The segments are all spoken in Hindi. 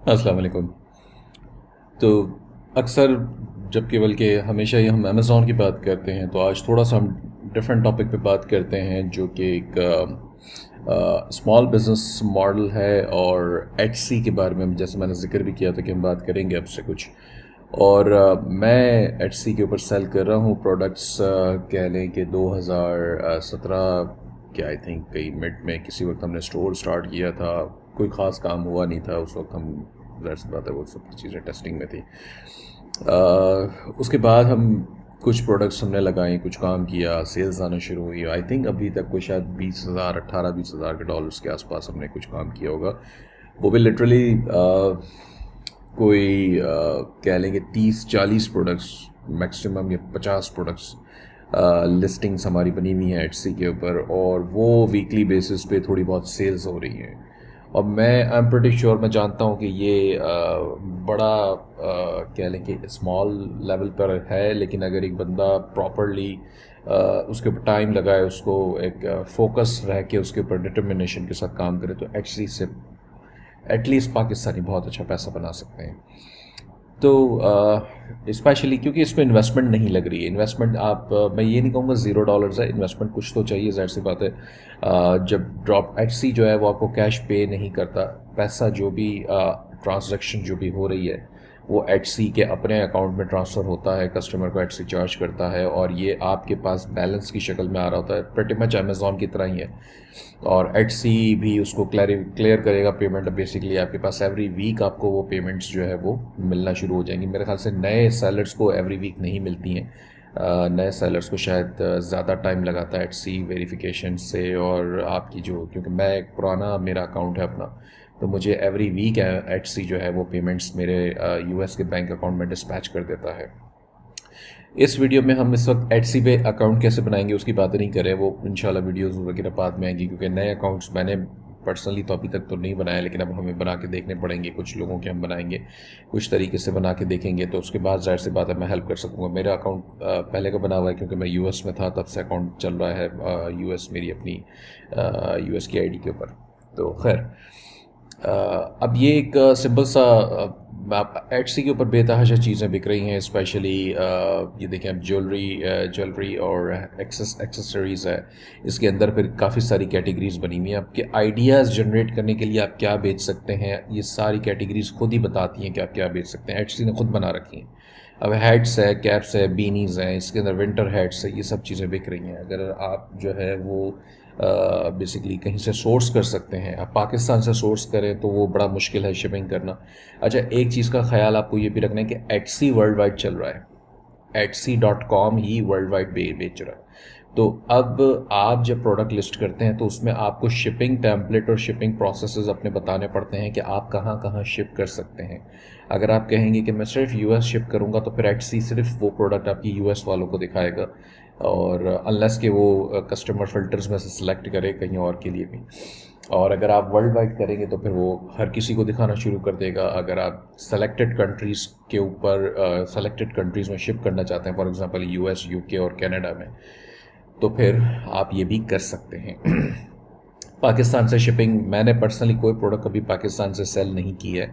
अस्सलाम वालेकुम। तो अक्सर जब केवल के हमेशा ही हम अमेज़ॉन की बात करते हैं, तो आज थोड़ा सा हम डिफरेंट टॉपिक पे बात करते हैं, जो कि एक स्मॉल बिजनेस मॉडल है। और एचसी के बारे में जैसे मैंने जिक्र भी किया था कि हम बात करेंगे आपसे कुछ। और मैं एचसी के ऊपर सेल कर रहा हूँ प्रोडक्ट्स, कह लें कि 2017 के आई थिंक कई मिड में किसी वक्त हमने स्टोर स्टार्ट किया था। कोई ख़ास काम हुआ नहीं था उस वक्त, हम ज़ाहिर सी बात है वो सब चीज़ें टेस्टिंग में थी। उसके बाद हम कुछ प्रोडक्ट्स हमने लगाए, कुछ काम किया, सेल्स आना शुरू हुई। आई थिंक अभी तक कोई शायद 20,000 18-20,000 के डॉलर्स के आसपास हमने कुछ काम किया होगा। वो भी लिटरली कोई कह लेंगे 30-40 प्रोडक्ट्स मैक्सिमम, या 50 प्रोडक्ट्स लिस्टिंग्स हमारी बनी हुई हैं एटसी के ऊपर, और वो वीकली बेसिस पे थोड़ी बहुत सेल्स हो रही हैं। और मैं आई एम प्रीटी श्योर, मैं जानता हूँ कि ये बड़ा कह लें कि स्मॉल लेवल पर है, लेकिन अगर एक बंदा प्रॉपरली उसके ऊपर टाइम लगाए, उसको एक फोकस रह के उसके ऊपर डिटर्मिनेशन के साथ काम करे, तो एचसी से एटलीस्ट पाकिस्तानी बहुत अच्छा पैसा बना सकते हैं। तो स्पेशली क्योंकि इसमें इन्वेस्टमेंट नहीं लग रही है। इन्वेस्टमेंट आप मैं ये नहीं कहूँगा $0 है, इन्वेस्टमेंट कुछ तो चाहिए, ज़ाहिर सी बात है। जब ड्रॉप एचसी जो है वो आपको कैश पे नहीं करता। पैसा जो भी ट्रांजैक्शन जो भी हो रही है वो एचसी के अपने अकाउंट में ट्रांसफ़र होता है, कस्टमर को एचसी चार्ज करता है, और ये आपके पास बैलेंस की शक्ल में आ रहा होता है। प्रेटी मच अमेज़ॉन की तरह ही है। और एचसी भी उसको क्लियर करेगा पेमेंट। बेसिकली आपके पास एवरी वीक आपको वो पेमेंट्स जो है वो मिलना शुरू हो जाएंगी। मेरे ख्याल से नए सेलर्स को एवरी वीक नहीं मिलती हैं। नए सेलर्स को शायद ज़्यादा टाइम लगाता है एचसी वेरिफिकेशन से। और आपकी जो, क्योंकि मैं एक पुराना मेरा अकाउंट है अपना, तो मुझे एवरी वीक एचसी जो है वो पेमेंट्स मेरे यूएस के बैंक अकाउंट में डिस्पैच कर देता है। इस वीडियो में हम इस वक्त एटसी पे अकाउंट कैसे बनाएंगे उसकी बात नहीं करें, वो इंशाल्लाह वीडियोस वगैरह बाद में आएंगी, क्योंकि नए अकाउंट्स मैंने पर्सनली तो अभी तक तो नहीं बनाया, लेकिन अब हमें बना के देखने पड़ेंगे। कुछ लोगों के हम बनाएंगे, कुछ तरीके से बना के देखेंगे, तो उसके बाद ज़ाहिर सी बात है मैं हेल्प कर सकूँगा। मेरा अकाउंट पहले का बना हुआ है, क्योंकि मैं यूएस में था तब से अकाउंट चल रहा है यूएस मेरी अपनी यूएस की आईडी के ऊपर। तो खैर, अब ये एक सिंपल सा एटसी के ऊपर बेतहाशा चीज़ें बिक रही हैं। स्पेशली ये देखें, अब ज्वेलरी और एक्सेसरीज़ है। इसके अंदर फिर काफ़ी सारी कैटेगरीज बनी हुई हैं। आपके आइडियाज़ जनरेट करने के लिए आप क्या बेच सकते हैं, ये सारी कैटेगरीज खुद ही बताती हैं कि आप क्या बेच सकते हैं। एटसी ने खुद बना रखी हैं। अब हेड्स है, कैप्स है, बीनीज़ हैं, इसके अंदर विंटर हेड्स है, ये सब चीज़ें बिक रही हैं। अगर आप जो है वो बेसिकली कहीं से सोर्स कर सकते हैं, आप पाकिस्तान से सोर्स करें तो वो बड़ा मुश्किल है शिपिंग करना। अच्छा, एक चीज़ का ख्याल आपको ये भी रखना है कि एटसी वर्ल्ड वाइड चल रहा है। Etsy.com ही वर्ल्ड वाइड बेच रहा है। तो अब आप जब प्रोडक्ट लिस्ट करते हैं तो उसमें आपको शिपिंग टेम्पलेट और शिपिंग प्रोसेसेस अपने बताने पड़ते हैं कि आप कहाँ कहाँ शिप कर सकते हैं। अगर आप कहेंगे कि मैं सिर्फ यूएस शिप करूँगा, तो फिर एटसी सिर्फ वो प्रोडक्ट आपकी यूएस वालों को दिखाएगा, और अनलेस कि वो कस्टमर फिल्टर्स में से सिलेक्ट करे कहीं और के लिए भी। और अगर आप वर्ल्ड वाइड करेंगे तो फिर वो हर किसी को दिखाना शुरू कर देगा। अगर आप सेलेक्टेड कंट्रीज़ के ऊपर सेलेक्टेड कंट्रीज़ में शिप करना चाहते हैं, फॉर एग्जांपल यूएस, यूके और कनाडा में, तो फिर आप ये भी कर सकते हैं। पाकिस्तान से शिपिंग मैंने पर्सनली कोई प्रोडक्ट कभी पाकिस्तान से सेल नहीं की है,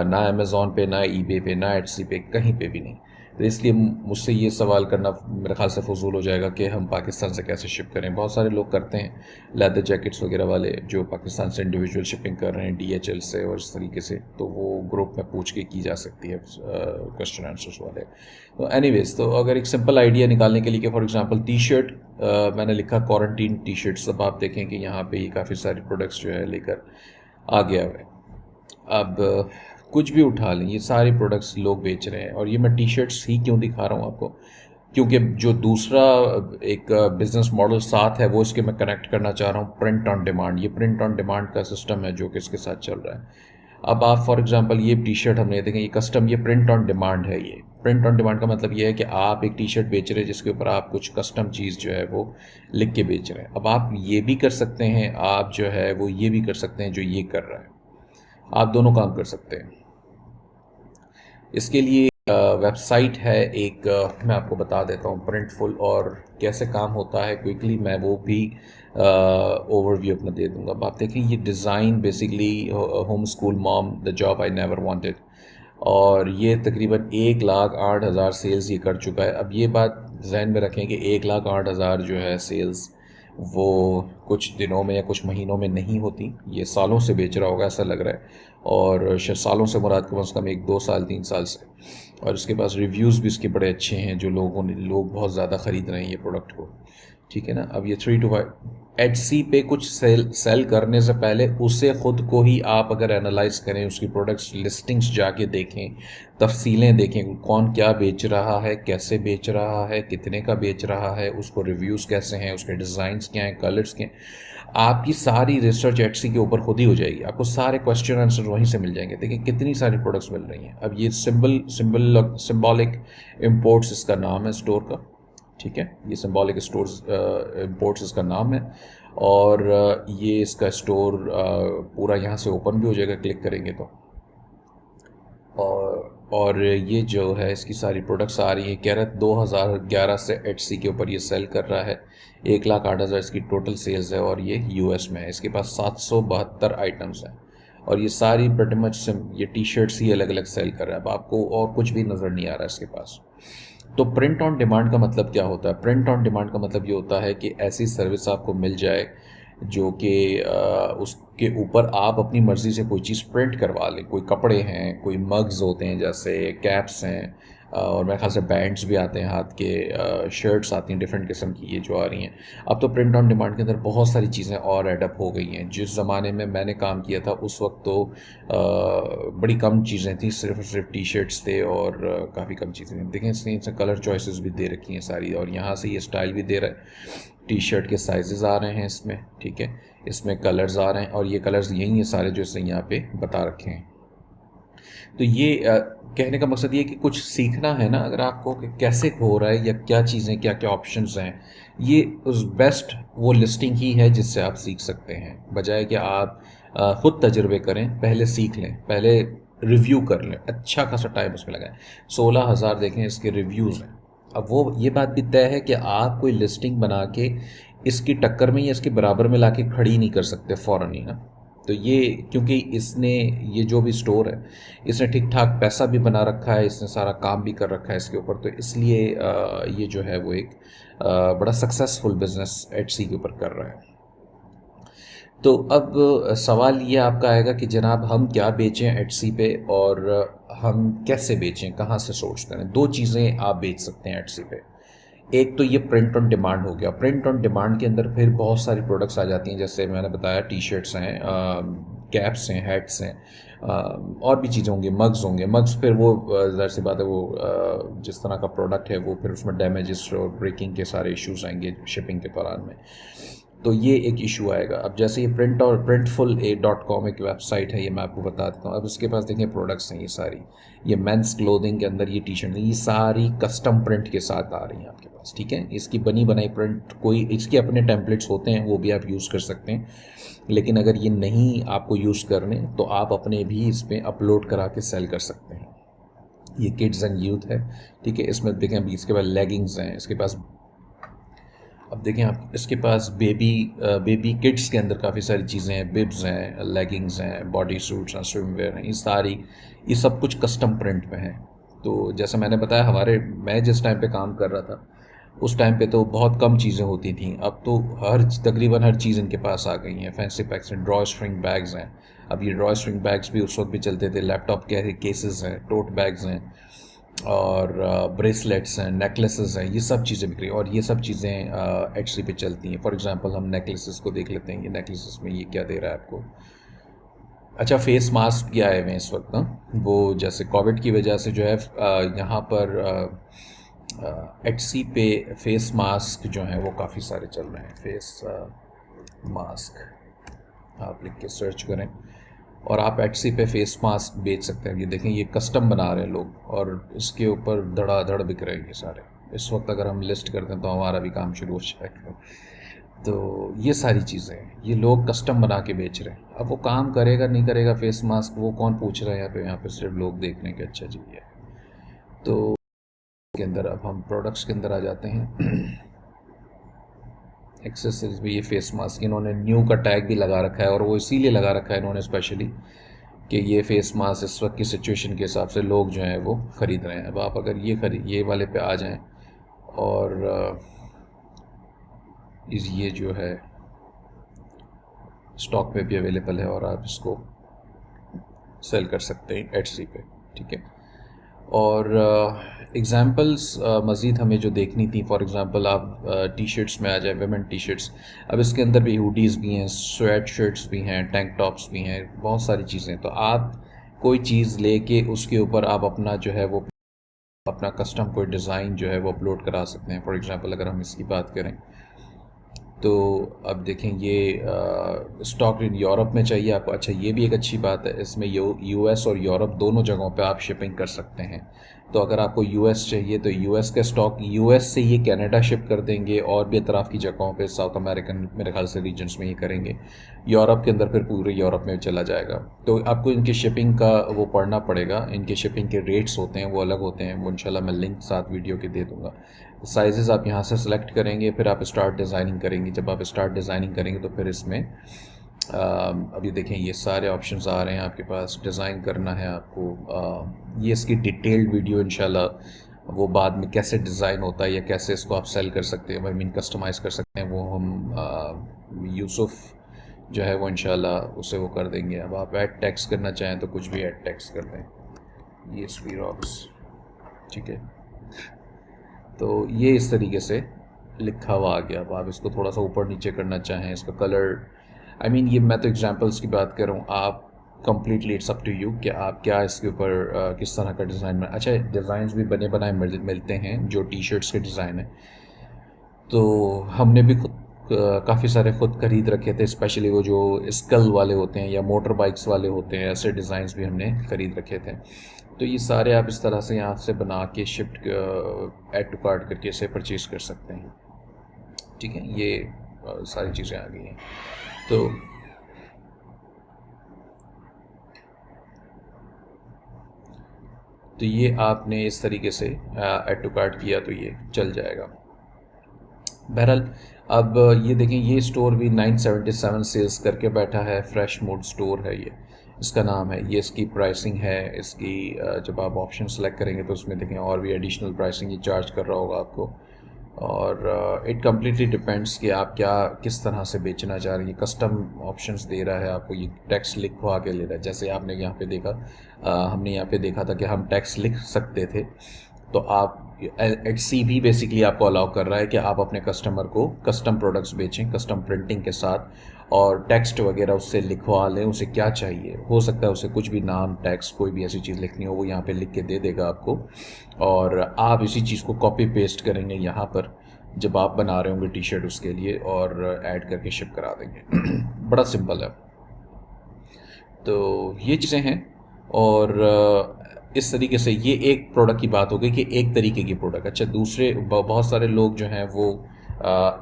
ना अमेज़ॉन पे, ना ईबे पे, ना एटसी पे, कहीं पे भी नहीं। तो इसलिए मुझसे ये सवाल करना मेरे ख्याल से फजूल हो जाएगा कि हम पाकिस्तान से कैसे शिप करें। बहुत सारे लोग करते हैं, लेदर जैकेट्स वगैरह वाले जो पाकिस्तान से इंडिविजुअल शिपिंग कर रहे हैं डीएचएल से और इस तरीके से, तो वो ग्रुप में पूछ के की जा सकती है क्वेश्चन आंसर्स वाले। तो एनीवेज, तो अगर एक सिंपल आइडिया निकालने के लिए कि फॉर एग्जांपल टी शर्ट, मैंने लिखा क्वारंटीन टी शर्ट्स। अब आप देखें कि यहाँ पे ये काफ़ी सारे प्रोडक्ट्स जो है लेकर आ गया है। अब कुछ भी उठा लें, ये सारे प्रोडक्ट्स लोग बेच रहे हैं। और ये मैं टी शर्ट्स ही क्यों दिखा रहा हूँ आपको, क्योंकि जो दूसरा एक बिज़नेस मॉडल साथ है वो इसके मैं कनेक्ट करना चाह रहा हूँ, प्रिंट ऑन डिमांड। ये प्रिंट ऑन डिमांड का सिस्टम है जो कि इसके साथ चल रहा है। अब आप फॉर एग्जांपल ये टी शर्ट हमने देखें, ये कस्टम, ये प्रिंट ऑन डिमांड है। ये प्रिंट ऑन डिमांड का मतलब ये है कि आप एक टी शर्ट बेच रहे हैं जिसके ऊपर आप कुछ कस्टम चीज़ जो है वो लिख के बेच रहे हैं। अब आप ये भी कर सकते हैं, आप जो है वो ये भी कर सकते हैं जो ये कर रहा है। आप दोनों काम कर सकते हैं। इसके लिए वेबसाइट है एक, मैं आपको बता देता हूँ प्रिंटफुल, और कैसे काम होता है क्विकली मैं वो भी ओवरव्यू अपना दे दूँगा। अब आप देखिए ये design basically home school mom the job I never wanted, और ये तकरीबन 1,08,000 सेल्स ये कर चुका है। अब ये बात जहन में रखें कि 1,08,000 जो है सेल्स वो कुछ दिनों में या कुछ महीनों में नहीं होती, ये सालों से बेच रहा होगा ऐसा लग रहा है, और शायद सालों से मुराद कम से कम 1-2 साल 3 साल से। और इसके पास रिव्यूज़ भी इसके बड़े अच्छे हैं, जो लोग बहुत ज़्यादा ख़रीद रहे हैं ये प्रोडक्ट को, ठीक है ना। अब ये 3 to 5 एटसी पे कुछ सेल करने से पहले उसे ख़ुद को ही आप अगर एनालाइज करें, उसकी प्रोडक्ट्स लिस्टिंग्स जाके देखें, तफसीलें देखें, कौन क्या बेच रहा है, कैसे बेच रहा है, कितने का बेच रहा है, उसको रिव्यूज़ कैसे हैं, उसके डिज़ाइंस क्या हैं, कलर्स क्या हैं, आपकी सारी रिसर्च एटसी के ऊपर खुद ही हो जाएगी। आपको सारे क्वेश्चन आंसर वहीं से मिल जाएंगे। देखिए कितनी सारी प्रोडक्ट्स मिल रही हैं। अब ये सिंबॉलिक इम्पोर्ट्स इसका नाम है स्टोर का, ठीक है, ये सिंबॉलिक स्टोर्स इम्पोर्ट्स इसका नाम है, और ये इसका स्टोर पूरा यहाँ से ओपन भी हो जाएगा क्लिक करेंगे तो। और ये जो है इसकी सारी प्रोडक्ट्स आ रही हैं, कह रहा है 2011 से एटसी के ऊपर ये सेल कर रहा है। 1,08,000 इसकी टोटल सेल्स है, और ये यूएस में है। इसके पास 772 आइटम्स हैं, और ये सारी pretty much ये टी शर्ट्स ही अलग अलग सेल कर रहा है। अब आपको और कुछ भी नज़र नहीं आ रहा है इसके पास। तो प्रिंट ऑन डिमांड का मतलब क्या होता है? प्रिंट ऑन डिमांड का मतलब ये होता है कि ऐसी सर्विस आपको मिल जाए जो कि उसके ऊपर आप अपनी मर्ज़ी से कोई चीज़ प्रिंट करवा लें। कोई कपड़े हैं, कोई मग्स होते हैं, जैसे कैप्स हैं, और मेरे ख्याल से बैंड्स भी आते हैं हाथ के, शर्ट्स आती हैं डिफरेंट किस्म की ये जो आ रही हैं। अब तो प्रिंट ऑन डिमांड के अंदर बहुत सारी चीज़ें और एडअप हो गई हैं। जिस ज़माने में मैंने काम किया था उस वक्त तो बड़ी कम चीज़ें थी, सिर्फ टी शर्ट्स थे, और काफ़ी कम चीज़ें थी। देखें इसमें कलर चॉइसेस भी दे रखी हैं सारी, और यहाँ से ये स्टाइल भी दे रहा है। टी शर्ट के साइजेस आ रहे हैं इसमें, ठीक है, इसमें कलर्स आ रहे हैं, और ये कलर्स यही हैं सारे जो इसने यहाँ पे बता रखे हैं। तो ये कहने का मकसद ये कि कुछ सीखना है ना अगर आपको कि कैसे हो रहा है या क्या चीज़ें, क्या क्या ऑप्शंस हैं, ये उस बेस्ट वो लिस्टिंग ही है जिससे आप सीख सकते हैं, बजाय कि आप ख़ुद तजुर्बे करें। पहले सीख लें, पहले रिव्यू कर लें, अच्छा खासा टाइम उसमें लगाएं। 16,000 देखें इसके रिव्यूज़ हैं। अब वो ये बात भी तय है कि आप कोई लिस्टिंग बना के इसकी टक्कर में या इसके बराबर में ला के खड़ी नहीं कर सकते फ़ौरन ही ना। तो ये क्योंकि इसने ये जो भी स्टोर है इसने ठीक ठाक पैसा भी बना रखा है, इसने सारा काम भी कर रखा है इसके ऊपर, तो इसलिए ये जो है वो एक बड़ा सक्सेसफुल बिजनेस एटसी के ऊपर कर रहा है। तो अब सवाल ये आपका आएगा कि जनाब हम क्या बेचें एटसी पे, और हम कैसे बेचें, कहाँ से सोर्स करें। दो चीज़ें आप बेच सकते हैं एटसी पे। एक तो ये प्रिंट ऑन डिमांड हो गया। प्रिंट ऑन डिमांड के अंदर फिर बहुत सारी प्रोडक्ट्स आ जाती हैं, जैसे मैंने बताया टी शर्ट्स हैं, कैप्स हैं, हैट्स हैं, और भी चीज़ें होंगी, मग्स होंगे। मग्स फिर वो ज़ाहिर सी बात है वो जिस तरह का प्रोडक्ट है वो फिर उसमें डैमेजेस और ब्रेकिंग के सारे इश्यूज आएंगे शिपिंग के दौरान में, तो ये एक इशू आएगा। अब जैसे ये printful.com एक वेबसाइट है, ये मैं आपको बता देता हूँ। अब इसके पास देखें प्रोडक्ट्स हैं ये सारी, ये मेंस क्लोथिंग के अंदर ये टी शर्ट है, ये सारी कस्टम प्रिंट के साथ आ रही हैं आपके पास, ठीक है। इसकी बनी बनाई प्रिंट, कोई इसके अपने टेम्पलेट्स होते हैं वो भी आप यूज़ कर सकते हैं, लेकिन अगर ये नहीं आपको यूज़ करने तो आप अपने भी इस पर अपलोड करा के सेल कर सकते हैं। ये किड्स एंड यूथ है, ठीक है। इसमें देखें अभी इसके पास लेगिंग्स हैं, इसके पास अब देखें आप इसके पास बेबी किड्स के अंदर काफ़ी सारी चीज़ें हैं, बिब्स हैं, लेगिंग्स हैं, बॉडी सूट्स हैं, स्विमवेयर हैं, ये सब कुछ कस्टम प्रिंट में है। तो जैसा मैंने बताया मैं जिस टाइम पे काम कर रहा था उस टाइम पे तो बहुत कम चीज़ें होती थी, अब तो तकरीबन हर चीज़ इनके पास आ गई हैं। फैंसी पैक्स हैं, ड्रॉ स्ट्रिंग बैग्स हैं, अब ये ड्रॉ स्ट्रिंग बैग्स भी उस वक्त भी चलते थे। लैपटॉप के केसेस हैं, टोट बैग्स हैं, और ब्रेसलेट्स हैं, नेकलेसेस हैं, ये सब चीज़ें बिक रही हैं, और ये सब चीज़ें एटसी पे चलती हैं। फॉर एग्जांपल हम नेकलेसेस को देख लेते हैं, ये नेकलेसेस में ये क्या दे रहा है आपको। अच्छा, फेस मास्क भी आए हुए हैं इस वक्त ना, वो जैसे कोविड की वजह से जो है यहाँ पर एटसी पे फेस मास्क जो हैं वो काफ़ी सारे चल रहे हैं। फेस मास्क आप लिख के सर्च करें और आप एटसी पे फेस मास्क बेच सकते हैं। ये देखें, ये कस्टम बना रहे हैं लोग, और इसके ऊपर धड़ाधड़ बिक रहे हैं ये सारे। इस वक्त अगर हम लिस्ट कर दें तो हमारा भी काम शुरू हो जाएगा। तो ये सारी चीज़ें हैं, ये लोग कस्टम बना के बेच रहे हैं। अब वो काम करेगा नहीं करेगा फेस मास्क, वो कौन पूछ रहा है यहाँ पे सिर्फ लोग देख रहे हैं कि अच्छा जी है। तो के अंदर अब हम प्रोडक्ट्स के अंदर आ जाते हैं। एक्सेसरीज भी, ये फेस मास्क इन्होंने न्यू का टैग भी लगा रखा है, और वो इसीलिए लगा रखा है इन्होंने स्पेशली कि ये फेस मास्क इस वक्त की सिचुएशन के हिसाब से लोग जो हैं वो ख़रीद रहे हैं। अब आप अगर ये वाले पे आ जाएं और ये जो है स्टॉक पे भी अवेलेबल है और आप इसको सेल कर सकते हैं एटसी पे, ठीक है। और एग्ज़ाम्पल्स मज़ीद हमें जो देखनी थी, फॉर एग्ज़ाम्पल आप टी शर्ट्स में आ जाए, वेमेन टी शर्ट्स। अब इसके अंदर भी हुडीज़ भी हैं, स्वेट शर्ट्स भी हैं, टैंक टॉप्स भी हैं, बहुत सारी चीज़ें। तो आप कोई चीज़ लेके उसके ऊपर आप अपना जो है वो अपना कस्टम कोई डिज़ाइन जो है वो अपलोड करा सकते हैं। फॉर एग्ज़ाम्पल अगर हम इसकी बात करें तो अब देखें, ये स्टॉक इन यूरोप में चाहिए आपको। अच्छा, ये भी एक अच्छी बात है, इसमें यूएस और यूरोप दोनों जगहों पे आप शिपिंग कर सकते हैं। तो अगर आपको यूएस चाहिए तो यूएस का स्टॉक यूएस से ये कनाडा शिप कर देंगे, और भी अतराफ़ की जगहों पे, साउथ अमेरिकन मेरे ख्याल से रीजन्स में ये करेंगे। यूरोप के अंदर फिर पूरे यूरोप में चला जाएगा। तो आपको इनकी शिपिंग का वो पढ़ना पड़ेगा, इनके शिपिंग के रेट्स होते हैं वो अलग होते हैं, वो इंशाल्लाह मैं लिंक साथ वीडियो के दे दूँगा। साइज़ आप यहाँ से सिलेक्ट करेंगे, फिर आप स्टार्ट डिज़ाइनिंग करेंगे। जब आप स्टार्ट डिज़ाइनिंग करेंगे तो फिर इसमें अभी देखें ये सारे ऑप्शंस आ रहे हैं आपके पास। डिज़ाइन करना है आपको, ये इसकी डिटेल्ड वीडियो इंशाल्लाह वो बाद में कैसे डिज़ाइन होता है या कैसे इसको आप सेल कर सकते हैं, आई मीन कस्टमाइज़ कर सकते हैं, वो हम यूसुफ जो है वो इंशाल्लाह उसे वो कर देंगे। अब आप ऐड टेक्स्ट करना चाहें तो कुछ भी ऐड टेक्स्ट कर दें, ये स्वीरॉक्स, ठीक है। तो ये इस तरीके से लिखा हुआ आ गया। अब आप इसको थोड़ा सा ऊपर नीचे करना चाहें, इसका कलर, आई मीन ये मैं तो एग्जांपल्स की बात कर रहा हूँ, आप completely it's up to you कि आप क्या इसके ऊपर किस तरह का डिज़ाइन बना। अच्छा, डिज़ाइंस भी बने बनाए मिलते हैं जो टी शर्ट्स के डिज़ाइन है, तो हमने भी खुद काफ़ी सारे ख़ुद खरीद रखे थे, स्पेशली वो जो स्कल वाले होते हैं या मोटर बाइक्स वाले होते हैं, ऐसे डिज़ाइंस भी हमने ख़रीद रखे थे। तो ये सारे आप इस तरह से यहाँ से बना के शिफ्ट ऐड टू कार्ट करके इसे परचेज़ कर सकते हैं, ठीक है। ये सारी चीज़ें आ गई हैं। तो ये आपने इस तरीके से ऐड टू कार्ट किया तो ये चल जाएगा। बहरहाल अब ये देखें, ये स्टोर भी 977 सेल्स करके बैठा है, फ्रेश मूड स्टोर है ये, इसका नाम है। ये इसकी प्राइसिंग है, इसकी जब आप ऑप्शन सेलेक्ट करेंगे तो उसमें देखें और भी एडिशनल प्राइसिंग ये चार्ज कर रहा होगा आपको। और इट कम्प्लीटली डिपेंड्स कि आप क्या किस तरह से बेचना चाह रहे हैं। कस्टम ऑप्शंस दे रहा है आपको, ये टेक्स्ट लिखवा के ले रहा है। जैसे आपने यहाँ पे देखा, हमने यहाँ पे देखा था कि हम टेक्स्ट लिख सकते थे, तो आप एटसी भी बेसिकली आपको अलाउ कर रहा है कि आप अपने कस्टमर को कस्टम प्रोडक्ट्स बेचें कस्टम प्रिंटिंग के साथ, और टेक्स्ट वगैरह उससे लिखवा लें, उसे क्या चाहिए, हो सकता है उसे कुछ भी नाम, टेक्स्ट, कोई भी ऐसी चीज़ लिखनी हो वो यहाँ पे लिख के दे देगा आपको, और आप इसी चीज़ को कॉपी पेस्ट करेंगे यहाँ पर जब आप बना रहे होंगे टी शर्ट उसके लिए, और ऐड करके शिप करा देंगे। बड़ा सिंपल है। तो ये चीज़ें हैं, और इस तरीके से ये एक प्रोडक्ट की बात हो गई कि एक तरीके की प्रोडक्ट। अच्छा, दूसरे बहुत सारे लोग जो हैं वो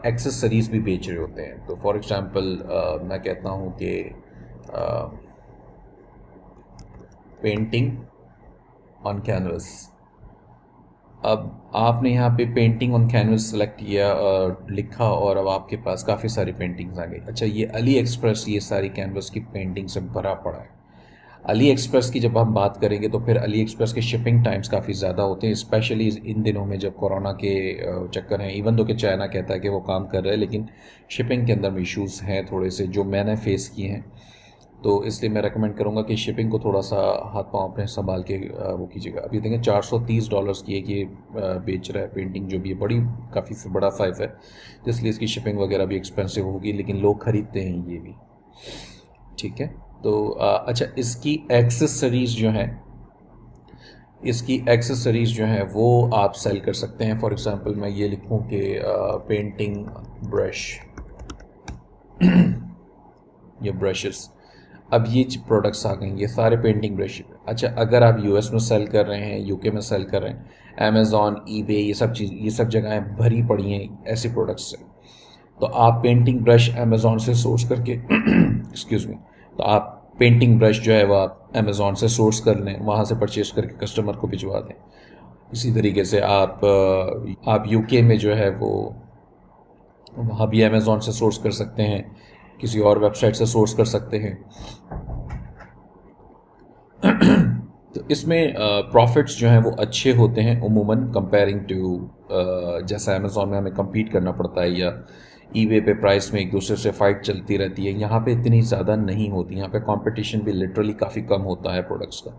एक्सेसरीज़ भी बेच रहे होते हैं। तो फॉर एग्ज़ाम्पल मैं कहता हूँ कि पेंटिंग ऑन कैनवस। अब आपने यहाँ पे पेंटिंग ऑन कैनवस सेलेक्ट किया, लिखा, और अब आपके पास काफ़ी सारी पेंटिंग्स आ गई। अच्छा, ये अली एक्सप्रेस ये सारी कैनवस की पेंटिंग से भरा पड़ा है। अली एक्सप्रेस की जब हम बात करेंगे तो फिर अली एक्सप्रेस के शिपिंग टाइम्स काफ़ी ज़्यादा होते हैं, स्पेशली इन दिनों में जब कोरोना के चक्कर हैं। इवन दो कि चाइना कहता है कि वो काम कर रहा है, लेकिन शिपिंग के अंदर इश्यूज़ हैं थोड़े से जो मैंने फेस किए हैं। तो इसलिए मैं रेकमेंड करूँगा कि शिपिंग को थोड़ा सा हाथ पाँव अपने संभाल के वो कीजिएगा। अभी देखें $430 की एक ये बेच रहा है पेंटिंग, जो भी बड़ी काफ़ी बड़ा साइज़ है, तो इसलिए इसकी शिपिंग वगैरह भी एक्सपेंसिव होगी, लेकिन लोग ख़रीदते हैं ये भी, ठीक है। तो अच्छा, इसकी एक्सेसरीज़ जो हैं वो आप सेल कर सकते हैं। फॉर एग्ज़ाम्पल मैं ये लिखूँ कि पेंटिंग ब्रश ये ब्रशेस, अब ये प्रोडक्ट्स आ गए, ये सारे पेंटिंग ब्रश। अच्छा, अगर आप यूएस में सेल कर रहे हैं, यूके में सेल कर रहे हैं, अमेज़ॉन, ईबे, ये सब जगहें भरी पड़ी हैं ऐसे प्रोडक्ट्स से, तो आप पेंटिंग ब्रश अमेज़ॉन से सोर्स करके एक्सक्यूज़ मी, तो आप पेंटिंग ब्रश जो है वो आप अमेज़ॉन से सोर्स कर लें, वहाँ से परचेज़ करके कस्टमर को भिजवा दें। इसी तरीके से आप यूके में जो है वो वहाँ भी अमेज़ॉन से सोर्स कर सकते हैं, किसी और वेबसाइट से सोर्स कर सकते हैं। तो इसमें प्रॉफिट्स जो हैं वो अच्छे होते हैं उमूमन कंपेयरिंग टू जैसा अमेज़ॉन में हमें compete करना पड़ता है या ईबे पे प्राइस में एक दूसरे से फाइट चलती रहती है, यहाँ पे इतनी ज़्यादा नहीं होती। यहाँ पे कंपटीशन भी लिटरली काफ़ी कम होता है प्रोडक्ट्स का,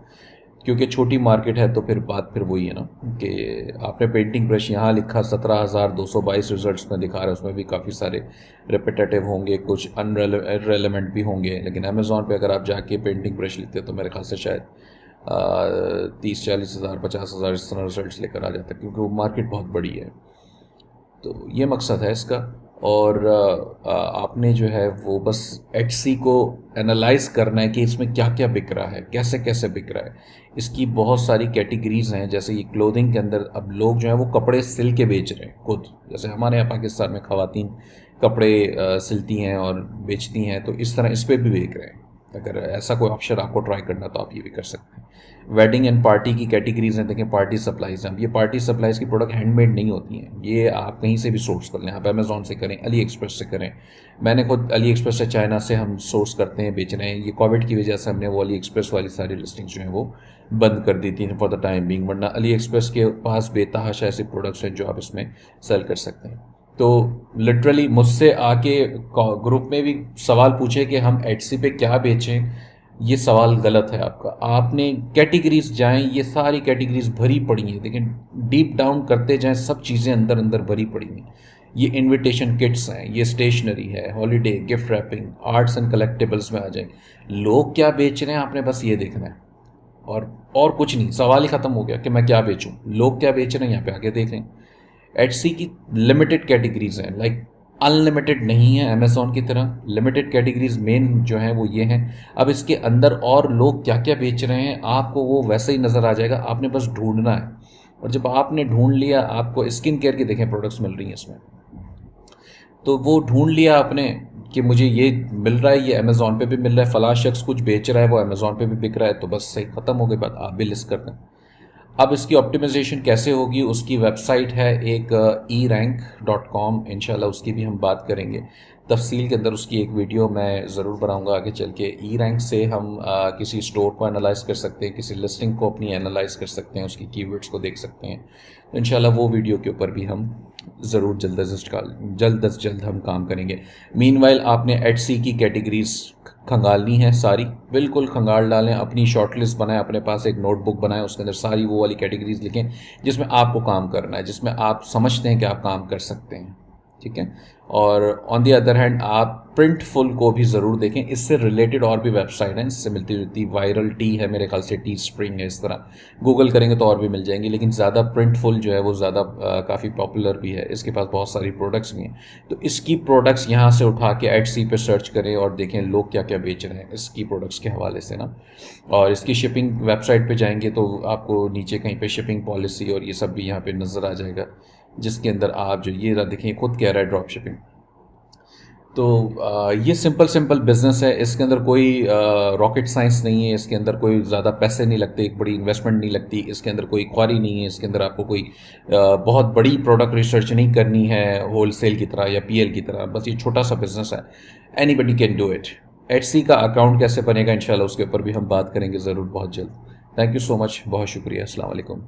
क्योंकि छोटी मार्केट है। तो फिर बात फिर वही है ना कि आपने पेंटिंग ब्रश यहाँ लिखा 17,222 रिजल्ट्स में दिखा रहा है, उसमें भी काफ़ी सारे रिपीटेटिव होंगे, कुछ अनरेलेवेंट भी होंगे। लेकिन अमेज़ॉन पे अगर आप जाके पेंटिंग ब्रश लिखते हो तो मेरे ख्याल से शायद 30-40 हज़ार 50,000 इस तरह रिजल्ट्स लेकर आ जाता है, क्योंकि वो मार्केट बहुत बड़ी है। तो ये मकसद है इसका। और आपने जो है वो बस एटसी को एनालाइज करना है कि इसमें क्या क्या बिक रहा है, कैसे कैसे बिक रहा है। इसकी बहुत सारी कैटेगरीज हैं, जैसे ये क्लोथिंग के अंदर अब लोग जो हैं वो कपड़े सिल के बेच रहे हैं खुद। जैसे हमारे यहाँ पाकिस्तान में ख़वातीन कपड़े सिलती हैं और बेचती हैं, तो इस तरह इस पर भी बेच रहे हैं। अगर ऐसा कोई ऑप्शन आपको ट्राई करना तो आप ये भी कर सकते हैं। वेडिंग एंड पार्टी की कैटेगरीज हैं, देखें पार्टी सप्लाईज हैं। अब ये पार्टी सप्लाईज की प्रोडक्ट हैंडमेड नहीं होती हैं, ये आप कहीं से भी सोर्स कर लें। आप अमेज़ॉन से करें, अली एक्सप्रेस से करें। मैंने खुद अली एक्सप्रेस से, चाइना से हम सोर्स करते हैं, बेच रहे हैं। ये कोविड की वजह से हमने वो अली एक्सप्रेस वाली सारी लिस्टिंग्स जो हैं वो बंद कर दी थी फॉर द टाइम बिंग, वरना अली एक्सप्रेस के पास बेतहाशा ऐसे प्रोडक्ट्स हैं जो आप इसमें सेल कर सकते हैं। तो लिटरली मुझसे आके ग्रुप में भी सवाल पूछे कि हम एटसी पे क्या बेचें, ये सवाल गलत है आपका। आपने कैटेगरीज जाएं, ये सारी कैटेगरीज भरी पड़ी हैं, लेकिन डीप डाउन करते जाएं, सब चीज़ें अंदर अंदर भरी पड़ी हैं। ये इनविटेशन किट्स हैं, ये स्टेशनरी है, holiday, gift wrapping, arts and collectibles में आ जाए। लोग क्या बेच रहे हैं आपने बस ये देखना है, और कुछ नहीं। सवाल ही ख़त्म हो गया कि मैं क्या बेचूं, लोग क्या बेच रहे हैं यहाँ पे आके देख लें। एटसी की लिमिटेड कैटेगरीज हैं, लाइक अनलिमिटेड नहीं है अमेज़ॉन की तरह। लिमिटेड कैटेगरीज मेन जो हैं वो ये हैं। अब इसके अंदर और लोग क्या क्या बेच रहे हैं आपको वो वैसे ही नज़र आ जाएगा, आपने बस ढूंढना है। और जब आपने ढूंढ लिया, आपको स्किन केयर की देखें प्रोडक्ट्स मिल रही हैं इसमें, तो वो ढूंढ लिया आपने कि मुझे ये मिल रहा है, ये अमेज़ॉन पे भी मिल रहा है, फलां शख्स कुछ बेच रहा है, वो अमेज़ॉन पे भी बिक रहा है, तो बस सही ख़त्म हो गई बात, आप भी लिस्ट कर दें। अब इसकी ऑप्टिमाइजेशन कैसे होगी, उसकी वेबसाइट है एक erank.com, इंशाल्लाह उसकी भी हम बात करेंगे तफसील के अंदर। उसकी एक वीडियो मैं ज़रूर बनाऊंगा आगे चल के। erank से हम किसी स्टोर को एनालाइज कर सकते हैं, किसी लिस्टिंग को अपनी एनालाइज कर सकते हैं, उसकी कीवर्ड्स को देख सकते हैं। तो इंशाल्लाह वो वीडियो के ऊपर भी हम ज़रूर जल्द अज जल्द हम काम करेंगे। मीनवाइल आपने एटसी की कैटेगरीज खंगालनी है सारी, बिल्कुल खंगाल डालें, अपनी शॉर्ट लिस्ट बनाएं, अपने पास एक नोटबुक बनाएं, उसके अंदर सारी वो वाली कैटेगरीज लिखें जिसमें आपको काम करना है, जिसमें आप समझते हैं कि आप काम कर सकते हैं, ठीक है। और ऑन दी अदर हैंड आप प्रिंटफुल को भी ज़रूर देखें, इससे रिलेटेड और भी वेबसाइट हैं इससे मिलती जुलती। वायरल टी है मेरे ख्याल से, टी स्प्रिंग है, इस तरह गूगल करेंगे तो और भी मिल जाएंगी। लेकिन ज़्यादा प्रिंटफुल जो है वो ज़्यादा काफ़ी पॉपुलर भी है, इसके पास बहुत सारी प्रोडक्ट्स भी हैं। तो इसकी प्रोडक्ट्स यहाँ से उठा के एटसी पे सर्च करें और देखें लोग क्या क्या बेच रहे हैं इसकी प्रोडक्ट्स के हवाले से ना। और इसकी शिपिंग वेबसाइट पे जाएंगे तो आपको नीचे कहीं पे शिपिंग पॉलिसी और ये सब भी यहाँ पे नज़र आ जाएगा, जिसके अंदर आप जो ये देखें खुद कह रहा है ड्रॉप शिपिंग। तो ये सिंपल बिजनेस है, इसके अंदर कोई रॉकेट साइंस नहीं है, इसके अंदर कोई ज़्यादा पैसे नहीं लगते, एक बड़ी इन्वेस्टमेंट नहीं लगती, इसके अंदर कोई ख्वारी नहीं है, इसके अंदर आपको कोई बहुत बड़ी प्रोडक्ट रिसर्च नहीं करनी है होलसेल की तरह या पीएल की तरह। बस ये छोटा सा बिजनेस है, anybody can do it. Etsy का अकाउंट कैसे बनेगा इंशाल्लाह उसके ऊपर भी हम बात करेंगे ज़रूर बहुत जल्द। थैंक यू सो मच, बहुत शुक्रिया, अस्सलाम वालेकुम।